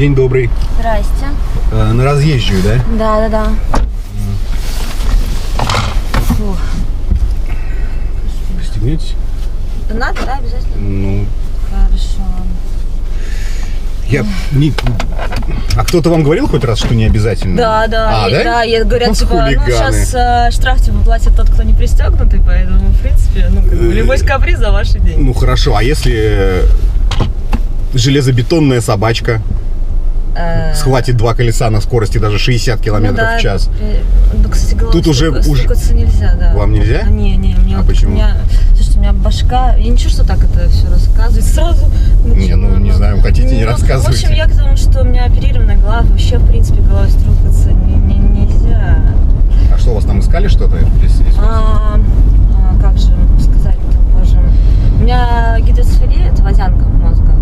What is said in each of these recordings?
День добрый. Здрасте. На разъезжую, да? Да. Фу. Пристегнитесь. Да надо, да, обязательно? Ну, Хорошо. я не... А кто-то вам говорил хоть раз, что не обязательно? Да? Да, я говорят, Ну, типа, хулиганы. сейчас штраф типа платит тот, кто не пристегнутый, поэтому, в принципе, любой каприз за ваши деньги. Ну, хорошо, а если железобетонная собачка схватит два колеса на скорости даже 60 километров в час? Ну, кстати, головой Тут уже стукаться нельзя, да. Вам нельзя? Не, мне А почему? Слушайте, у меня башка... Я ничего, что так это все рассказывать сразу. Не знаю, хотите, не рассказывайте. В общем, я к тому, что у меня оперированная голова, вообще, в принципе, головой стукаться нельзя. А что, у вас там искали что-то? Как же сказать-то, боже. У меня гидроцефалия, это водянка мозга.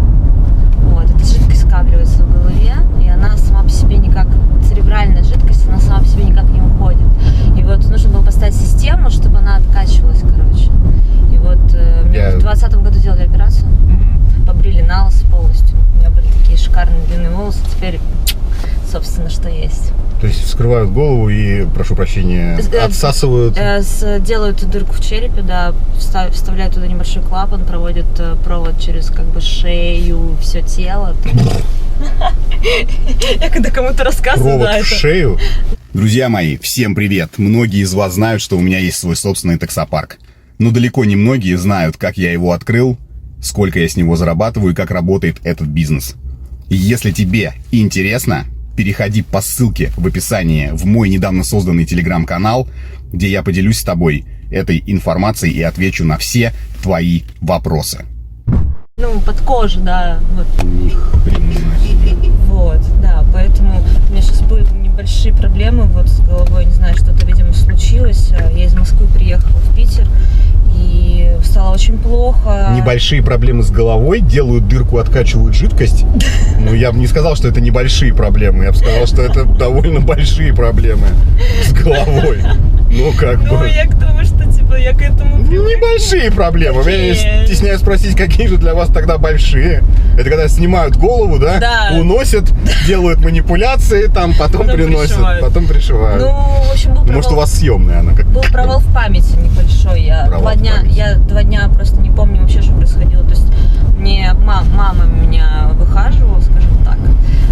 Вот, эта жидкость скапливается в голове, и она сама по себе никак, церебральная жидкость, она сама по себе никак не уходит. И вот нужно было поставить систему, чтобы она откачивалась, короче. И вот мне в 2020 году делали операцию, побрили на лысо полностью. У меня были такие шикарные длинные волосы, теперь, собственно, что есть. То есть вскрывают голову и, прошу прощения, отсасывают? Делают дырку в черепе, да, вставляют туда небольшой клапан, проводят провод через как бы шею, все тело. Я когда кому-то рассказываю, провод в шею? Друзья мои, всем привет! Многие из вас знают, что у меня есть свой собственный таксопарк. Но далеко не многие знают, как я его открыл, сколько я с него зарабатываю и как работает этот бизнес. И если тебе интересно, переходи по ссылке в описании в мой недавно созданный телеграм-канал, где я поделюсь с тобой этой информацией и отвечу на все твои вопросы. Ну, под кожу, да. Вот. Ни хрена себе. Вот, да, поэтому у меня сейчас были небольшие проблемы вот с головой, не знаю, что-то, видимо, случилось. Я из Москвы приехала в Питер, и стало очень плохо. Небольшие проблемы с головой, делают дырку, откачивают жидкость. Ну, я бы не сказал, что это небольшие проблемы. Я бы сказал, что это довольно большие проблемы с головой. Ну, как бы... Ну, я к тому, что, типа, я к этому привыкла. Небольшие проблемы. Я стесняюсь спросить, какие же для вас тогда большие. Это когда снимают голову, да? Уносят, делают манипуляции, там, потом приносят, потом пришивают. Ну, в общем, был провал. Может, у вас съемная она? Был провал в памяти небольшой. Я 2 дня просто не помню вообще, что происходило. То есть мне мама меня выхаживала, скажем так.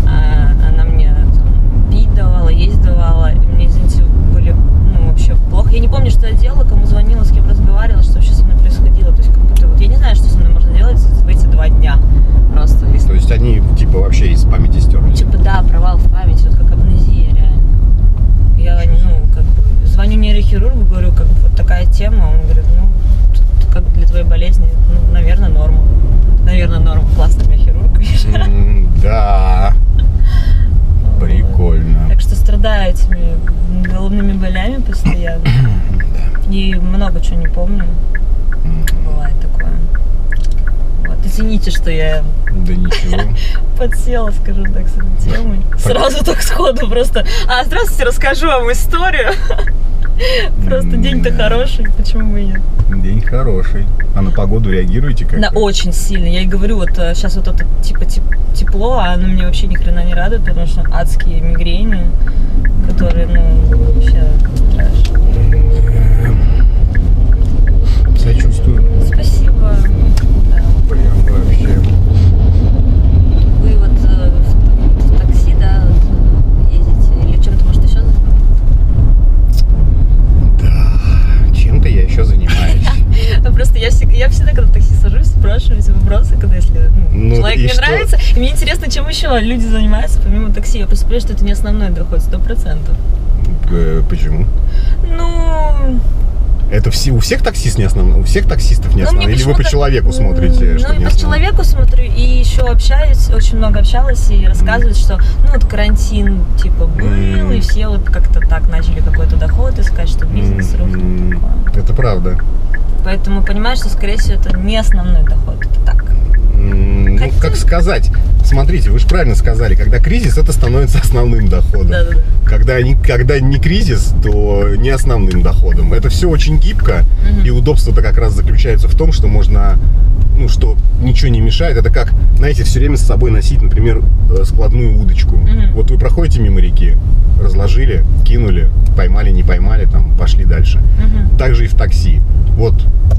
Она мне там пить давала, есть давала. И мне, извините, были вообще плохо. Я не помню, что я делала, кому звонила, с кем разговаривала, что вообще со мной происходило. То есть как будто вот я не знаю, что со мной можно делать в эти 2 дня. Просто. То есть они типа вообще из памяти стерли? Типа да, провал в памяти, вот как амнезия реально. Я, как бы звоню нейрохирургу, говорю, как бы вот такая тема, он говорит, как бы для твоей болезни, наверное, норма. Наверное, норма. Классный у меня хирург. Да. Прикольно. Так что страдаю этими головными болями постоянно. И много чего не помню. Бывает такое. Вот. Извините, что я... Да ничего. Подсела, скажу так, с этой темой. Сразу так сходу просто. Здравствуйте, расскажу вам историю. Просто день-то хороший, почему бы и нет? День хороший. А на погоду реагируете как-то? Да, очень сильно. Я и говорю, вот сейчас вот это типа тепло, а оно мне вообще ни хрена не радует, потому что адские мигрени, которые, вообще трэш. Сочувствую. Спасибо. Да. Прям вообще. Вы вот в такси, да, ездите? Или чем-то, может, еще занимаетесь? Да, чем-то я еще занимаюсь. Просто я всегда, когда в такси сажусь, спрашиваю эти вопросы, когда если человек мне нравится. И мне интересно, чем еще люди занимаются, помимо такси. Я просто понимаю, что это не основной доход, 100%. Почему? Это у всех таксистов не основной? У всех таксистов не основной? Или вы по человеку смотрите? Я по человеку смотрю и еще общаюсь, очень много общалась и рассказывают, что вот карантин типа был, и все вот как-то так начали какой-то доход искать, что бизнес рухнул. Это правда. Поэтому понимаешь, что скорее всего это не основной доход, это так. Как сказать? Смотрите, вы же правильно сказали, когда кризис, это становится основным доходом. Да. Когда не кризис, то не основным доходом. Это все очень гибко, и удобство-то как раз заключается в том, что можно ну, что ничего не мешает. Это как, знаете, все время с собой носить, например, складную удочку. Вот вы проходите мимо реки, разложили, кинули, поймали, не поймали, там, пошли дальше. Так же и в такси. Вот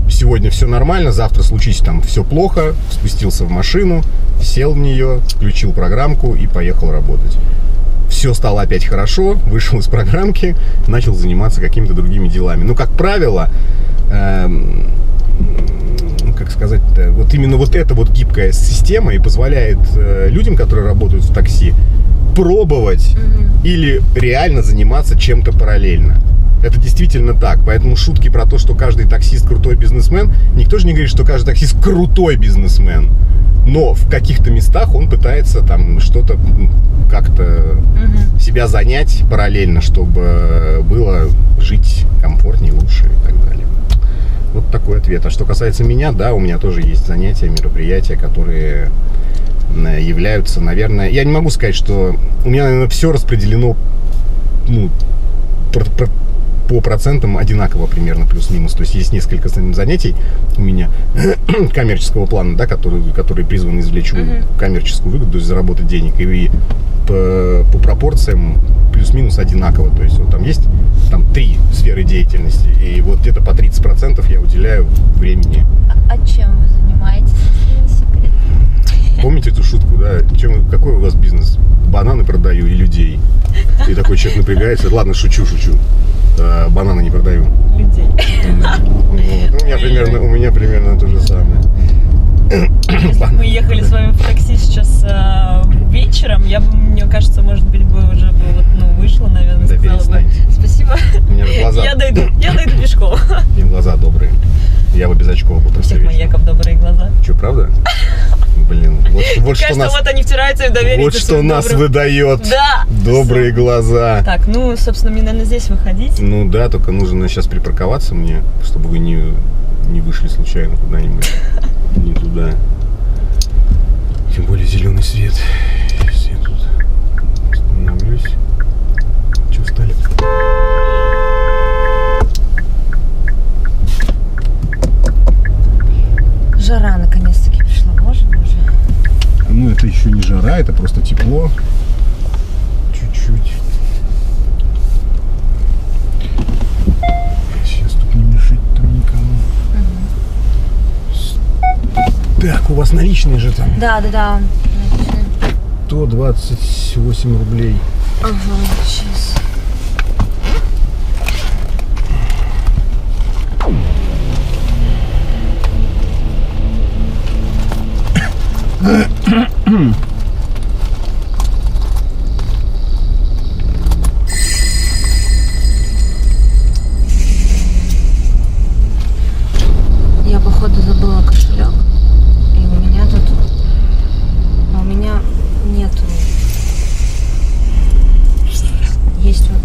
сегодня все нормально, завтра случись там все плохо, спустился в машину, сел в нее, включил программку и поехал работать. Все стало опять хорошо, вышел из программки, начал заниматься какими-то другими делами. Но, как правило, как сказать-то, вот именно вот эта вот гибкая система и позволяет людям, которые работают в такси, пробовать или реально заниматься чем-то параллельно. Это действительно так. Поэтому шутки про то, что каждый таксист крутой бизнесмен, никто же не говорит, что каждый таксист крутой бизнесмен. Но в каких-то местах он пытается там что-то как-то себя занять параллельно, чтобы было жить комфортнее, лучше и так далее. Вот такой ответ. А что касается меня, да, у меня тоже есть занятия, мероприятия, которые являются, наверное... Я не могу сказать, что у меня, наверное, все распределено, ну, по процентам одинаково примерно, плюс-минус. То есть есть несколько занятий у меня коммерческого плана, да, которые призваны извлечь коммерческую выгоду, то есть заработать денег. И по пропорциям плюс-минус одинаково. То есть вот там есть там 3 сферы деятельности, и вот где-то по 30% я уделяю времени. А чем вы занимаетесь, если не секрет? Помните эту шутку, да? Какой у вас бизнес? Бананы продаю и людей. И такой человек напрягается. Ладно, шучу. Бананы не продаю. Людей. Вот. У меня примерно то же самое. Если бы мы ехали с вами в такси сейчас вечером, я бы, мне кажется, может быть, бы уже вышла, наверное, Да сказала бы перестаньте. спасибо. У меня же глаза. Я дойду пешком. У меня глаза добрые. Я бы без очков бы У всех маньяков добрые глаза. Че, правда? Блин, вот что Кажется, нас... вот они втираются и в доверие. Вот что нас выдает. Да. Добрые глаза. Так, ну, собственно, мне, наверное, здесь выходить. Ну да, только нужно сейчас припарковаться мне, чтобы вы не вышли случайно куда-нибудь. Не туда. Тем более зеленый свет. Если я тут остановлюсь. Че встали? Жара наконец-таки пришла, боже. Ну это еще не жара, это просто тепло. Чуть-чуть. Сейчас тут не мешать там никому. Так, у вас наличные же там? Да. 128 рублей. Ага, сейчас. Я, походу, забыла кошелек. И у меня тут... А у меня нету. Есть вот...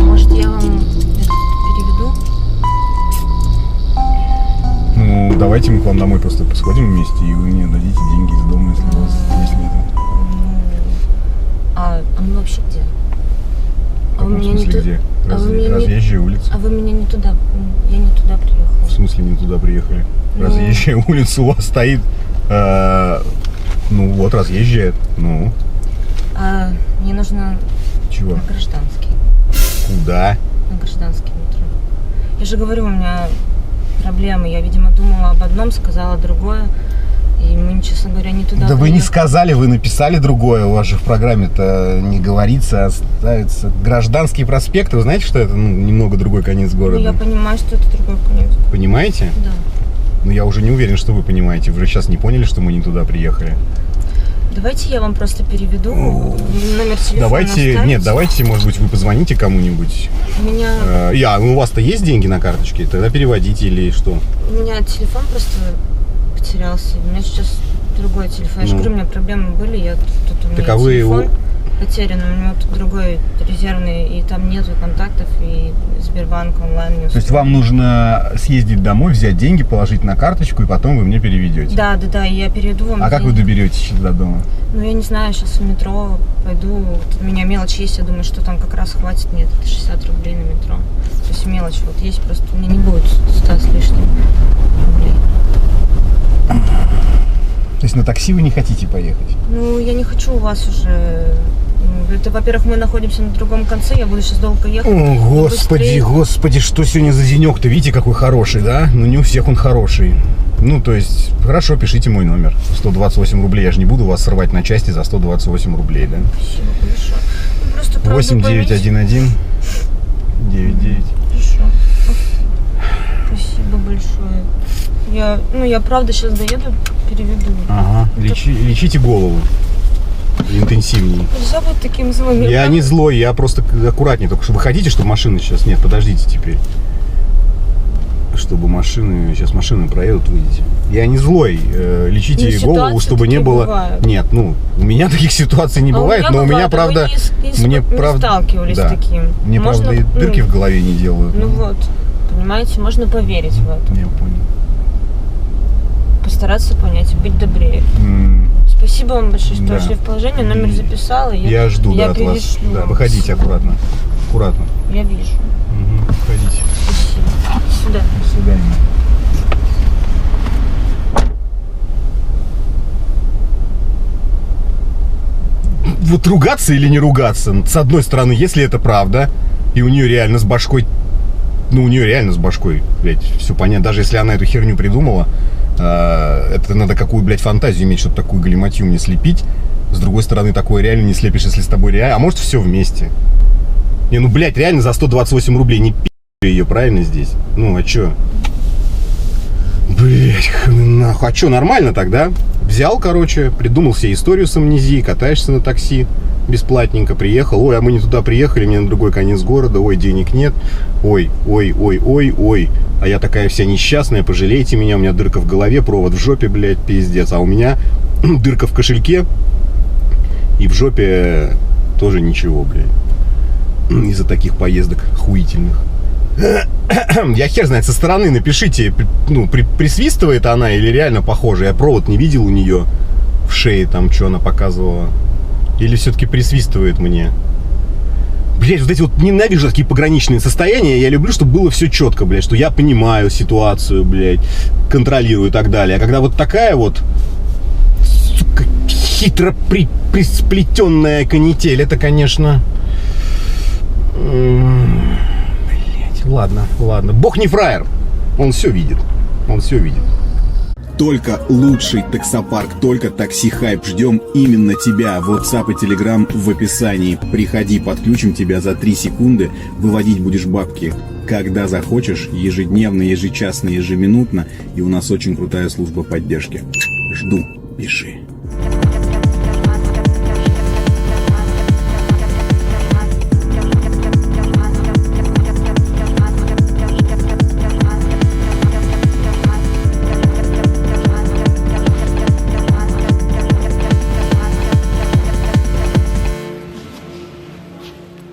Может, я вам это переведу? Ну, давайте мы к вам домой просто сходим вместе, и вы мне дадите деньги из дома, если у вас есть это. А мы вообще где? В каком смысле где? А вы меня Разъезжая улица. А вы меня не туда... Я не туда приехала. В смысле не туда приехали? Ну. Разъезжая улица у вас стоит... ну вот, разъезжает. Ну, А мне нужно чего? на Гражданский. Куда? На Гражданский метро. Я же говорю, у меня проблемы. Я, видимо, думала об одном, сказала другое. И мы, честно говоря, не туда Да вы не поехали. сказали, вы написали другое. У вас же в программе-то не говорится, а ставится Гражданский проспект. Вы знаете, что это немного другой конец Ну, города? я понимаю, что это другой конец. Понимаете? Да. Но я уже не уверен, что вы понимаете. Вы же сейчас не поняли, что мы не туда приехали. Давайте я вам просто переведу номер телефона. Давайте, оставите. нет, давайте, может быть, вы позвоните кому-нибудь. У меня, У вас-то есть деньги на карточке? Тогда переводите или что? у меня телефон просто потерялся. У меня сейчас другой телефон. Я же Ну. говорю, у меня проблемы были. Тут у меня Так, а вы телефон его- потерян. У меня тут другой резервный. И там нету контактов. И Сбербанк онлайн не То есть устроит. вам нужно съездить домой, взять деньги, положить на карточку, и потом вы мне переведете. Да, и я переведу вам. А как вы деньги. доберетесь до дома? Ну, я не знаю, сейчас в метро пойду. Вот у меня мелочь есть, я думаю, что там как раз хватит. Нет, это 60 рублей на метро. То есть мелочь вот есть, просто у меня не будет 100 с лишним рублей. на такси вы не хотите поехать? Ну, я не хочу у вас уже. Это, во-первых, мы находимся на другом конце, я буду сейчас долго ехать. О, господи, Быстрее. господи, что сегодня за денек-то? Видите, какой хороший, да? Ну, не у всех он хороший. Ну, то есть, хорошо, пишите мой номер. 128 рублей. Я же не буду вас срывать на части за 128 рублей, да? Спасибо большое. Ну, просто правда 8911 99. Хорошо. Спасибо большое. Я правда сейчас доеду, переведу. Ага, лечите голову интенсивнее. Нельзя быть таким злым. Я не злой, я просто аккуратнее. Только что вы хотите, чтобы машины сейчас... Нет, подождите теперь. Чтобы машины... Сейчас машины проедут, выйдете. Я не злой. Лечите Ну, голову, чтобы не было... Бывают. Нет, ну, у меня таких ситуаций не бывает, но у меня, правда... Мне правда... сталкивались да. с таким. Мне, Можно, правда, и дырки в голове не делают. Ну вот, понимаете, можно поверить в это. Я понял. Постараться понять, быть добрее. Спасибо вам большое, что Да. вошли в положение, номер записала. Я жду, да, от вас. перешлю Да, вам. выходите аккуратно. Аккуратно. Я вижу. Выходите. Спасибо. До свидания. До свидания. Вот ругаться или не ругаться? С одной стороны, если это правда, и у нее реально с башкой, ну, у нее реально с башкой, блядь, все понятно. Даже если она эту херню придумала, это надо какую, блядь, фантазию иметь, чтобы такую галиматью мне слепить. С другой стороны, такое реально не слепишь, если с тобой реально. А может, все вместе. Не, ну, блядь, реально за 128 рублей не пи*** ее, правильно, здесь? Ну, а чё? Блять, нахуй. А что, нормально тогда? Взял, короче, придумал себе историю с амнезией, катаешься на такси бесплатненько, приехал. Ой, а мы не туда приехали, мне на другой конец города. Ой, денег нет. Ой. А я такая вся несчастная, пожалейте меня, у меня дырка в голове, провод в жопе, блядь, пиздец. А у меня дырка в кошельке и в жопе тоже ничего, блядь. Из-за таких поездок хуительных. Я хер знает, со стороны напишите, ну, присвистывает она или реально похожа. Я провод не видел у нее в шее, там, что она показывала. Или все-таки присвистывает мне. Блять, вот эти вот ненавижу такие пограничные состояния. Я люблю, чтобы было все четко, блядь, что я понимаю ситуацию, блядь, контролирую и так далее. А когда вот такая вот, сука, хитро присплетенная канитель, это, конечно... Ладно. Бог не фраер. Он все видит. Только лучший таксопарк, только Такси Хайп. Ждем именно тебя. WhatsApp и Telegram в описании. Приходи, подключим тебя за 3 секунды. Выводить будешь бабки, когда захочешь. Ежедневно, ежечасно, ежеминутно. И у нас очень крутая служба поддержки. Жду. Пиши.